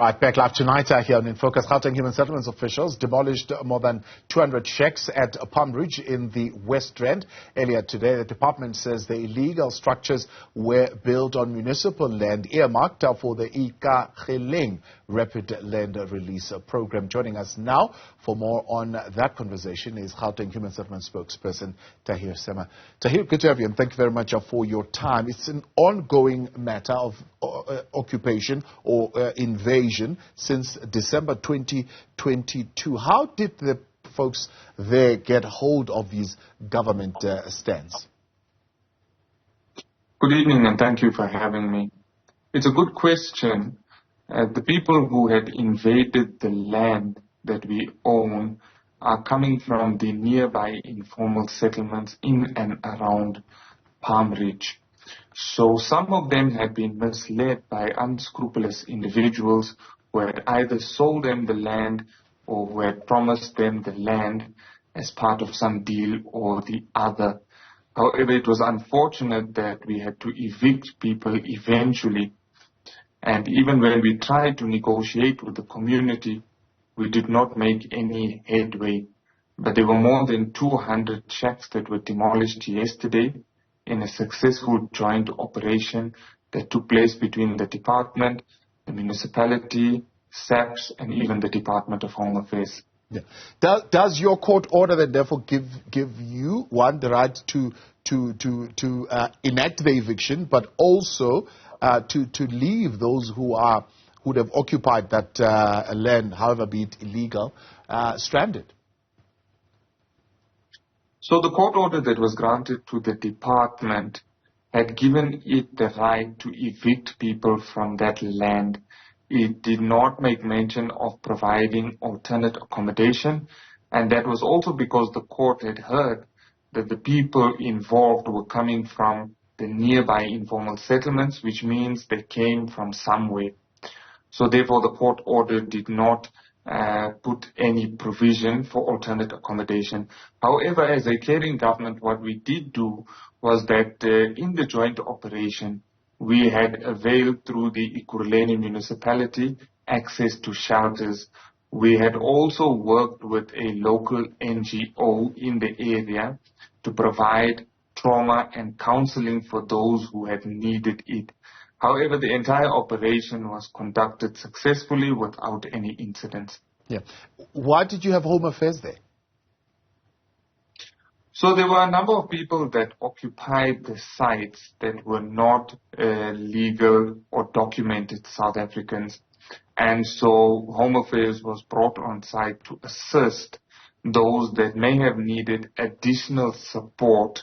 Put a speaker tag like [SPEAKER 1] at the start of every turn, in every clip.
[SPEAKER 1] Right, back live tonight here on In Focus. Gauteng Human Settlements officials demolished more than 200 shacks at Palm Ridge in the West Rand. Earlier today, the department says the illegal structures were built on municipal land earmarked for the Ikageleng Rapid Land Release Program. Joining us now for more on that conversation is Gauteng Human Settlements spokesperson Tahir Sema. Tahir, good to have you, and thank you very much for your time. It's an ongoing matter of occupation or invasion since December 2022. How did the folks there get hold of these government stands?
[SPEAKER 2] Good evening, and thank you for having me. It's a good question. The people who had invaded the land that we own are coming from the nearby informal settlements in and around Palm Ridge. So some of them had been misled by unscrupulous individuals who had either sold them the land or who had promised them the land as part of some deal or the other. However, it was unfortunate that we had to evict people eventually. And even when we tried to negotiate with the community, we did not make any headway. But there were more than 200 shacks that were demolished yesterday in a successful joint operation that took place between the department, the municipality, SAPS, and even the Department of Home Affairs.
[SPEAKER 1] Yeah. Does your court order then therefore give you, one, the right to enact the eviction, but also to leave those who would have occupied that land, however be it illegal, stranded?
[SPEAKER 2] So the court order that was granted to the department had given it the right to evict people from that land. It did not make mention of providing alternate accommodation, and that was also because the court had heard that the people involved were coming from the nearby informal settlements, which means they came from somewhere. So therefore the court order did not put any provision for alternate accommodation. However, as a caring government, what we did do was that in the joint operation, we had availed through the Ikageleng municipality access to shelters. We had also worked with a local NGO in the area to provide trauma and counseling for those who had needed it. However, the entire operation was conducted successfully without any incidents.
[SPEAKER 1] Yeah. Why did you have Home Affairs there?
[SPEAKER 2] So there were a number of people that occupied the sites that were not legal or documented South Africans. And so Home Affairs was brought on site to assist those that may have needed additional support.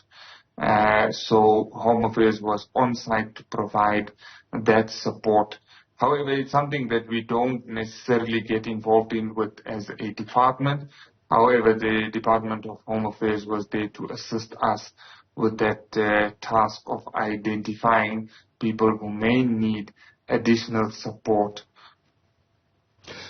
[SPEAKER 2] So Home Affairs was on site to provide that support. However, it's something that we don't necessarily get involved in with as a department. However, the Department of Home Affairs was there to assist us with that task of identifying people who may need additional support.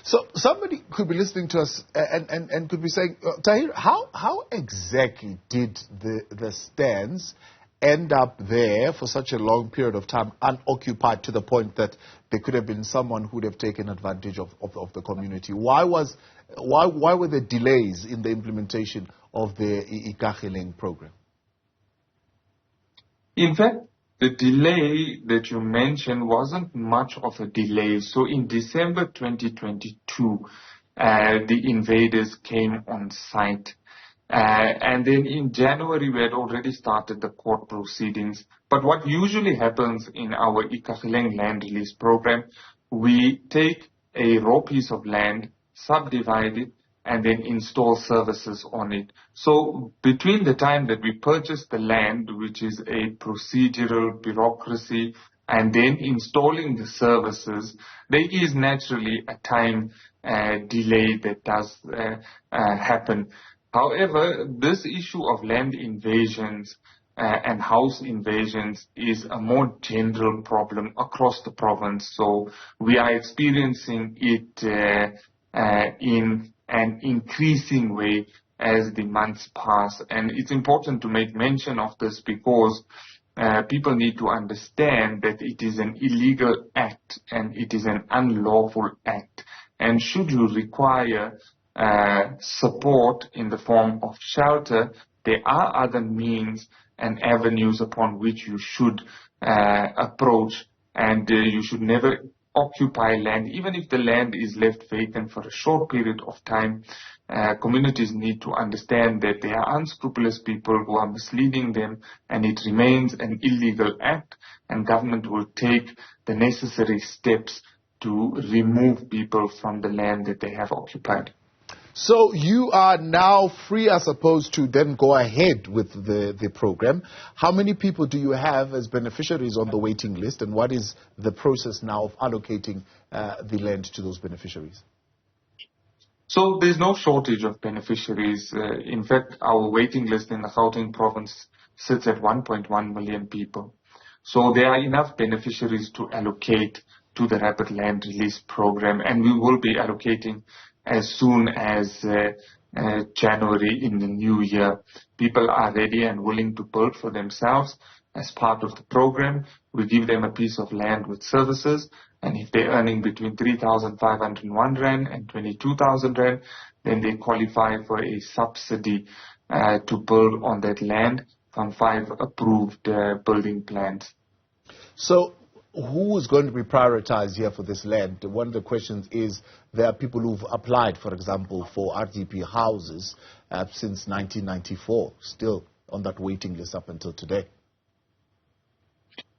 [SPEAKER 1] So somebody could be listening to us and could be saying, Tahir, how exactly did the stands end up there for such a long period of time unoccupied to the point that there could have been someone who would have taken advantage of the community? Why were there delays in the implementation of the Ikageleng program? In fact,
[SPEAKER 2] the delay that you mentioned wasn't much of a delay. So in December 2022, the invaders came on site. And then in January, we had already started the court proceedings. But what usually happens in our Ikageleng land release program, we take a raw piece of land, subdivide it, and then install services on it. So between the time that we purchase the land, which is a procedural bureaucracy, and then installing the services, there is naturally a time delay that does happen. However, this issue of land invasions and house invasions is a more general problem across the province. So we are experiencing it in an increasing way as the months pass. And it's important to make mention of this because people need to understand that it is an illegal act and it is an unlawful act. And should you require support in the form of shelter, there are other means and avenues upon which you should approach, and you should never occupy land, even if the land is left vacant for a short period of time. Communities need to understand that there are unscrupulous people who are misleading them, and it remains an illegal act, and government will take the necessary steps to remove people from the land that they have occupied.
[SPEAKER 1] So you are now free, I suppose, to then go ahead with the program. How many people do you have as beneficiaries on the waiting list, and what is the process now of allocating the land to those beneficiaries?
[SPEAKER 2] So there's no shortage of beneficiaries. In fact, our waiting list in the Gauteng province sits at 1.1 million people. So there are enough beneficiaries to allocate to the Rapid Land Release program, and we will be allocating as soon as January in the new year. People are ready and willing to build for themselves as part of the program. We give them a piece of land with services, and if they're earning between 3,501 Rand and 22,000 Rand, then they qualify for a subsidy to build on that land from 5 approved building plans. So
[SPEAKER 1] who is going to be prioritized here for this land? One of the questions is, there are people who've applied, for example, for RDP houses since 1994, still on that waiting list up until today.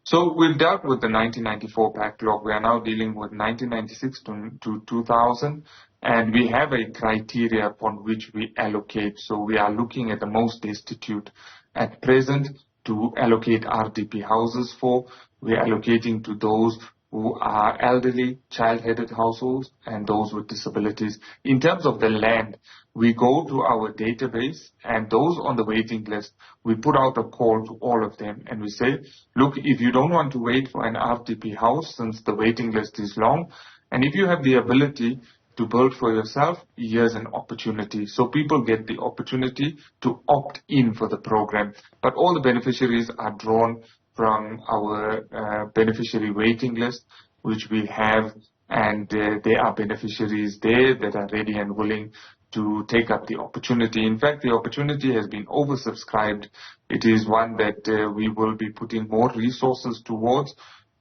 [SPEAKER 2] So we've dealt with the 1994 backlog. We are now dealing with 1996 to 2000, and we have a criteria upon which we allocate. So we are looking at the most destitute at present to allocate RDP houses for. We are allocating to those who are elderly, child-headed households, and those with disabilities. In terms of the land, we go to our database, and those on the waiting list, we put out a call to all of them, and we say, look, if you don't want to wait for an RDP house, since the waiting list is long, and if you have the ability to build for yourself, here's an opportunity. So people get the opportunity to opt in for the program. But all the beneficiaries are drawn from our beneficiary waiting list, which we have, and there are beneficiaries there that are ready and willing to take up the opportunity. In fact, the opportunity has been oversubscribed. It is one that we will be putting more resources towards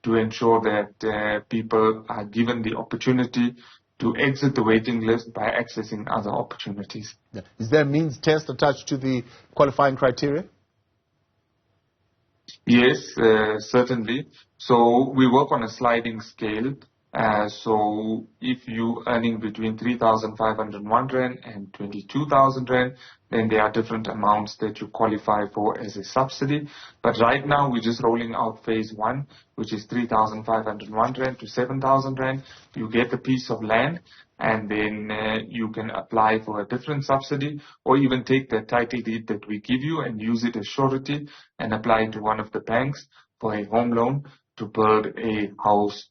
[SPEAKER 2] to ensure that people are given the opportunity to exit the waiting list by accessing other opportunities.
[SPEAKER 1] Yeah. Is there a means test attached to the qualifying criteria?
[SPEAKER 2] Yes, certainly. So we work on a sliding scale. So if you earning between 3,501 Rand and 22,000 Rand, then there are different amounts that you qualify for as a subsidy. But right now we're just rolling out phase 1, which is 3,501 Rand to 7,000 Rand. You get a piece of land, and then you can apply for a different subsidy, or even take the title deed that we give you and use it as surety and apply to one of the banks for a home loan to build a house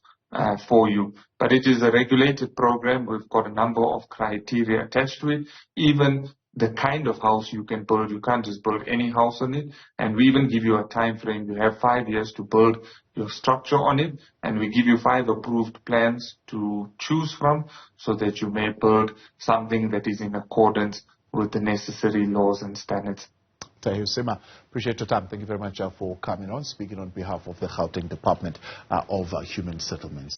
[SPEAKER 2] for you. But it is a regulated program. We've got a number of criteria attached to it. Even the kind of house you can build, you can't just build any house on it. And we even give you a time frame. You have 5 years to build your structure on it, and we give you 5 approved plans to choose from, so that you may build something that is in accordance with the necessary laws and standards.
[SPEAKER 1] Tahir Sema, appreciate your time. Thank you very much for coming on, speaking on behalf of the Gauteng Department of Human Settlements.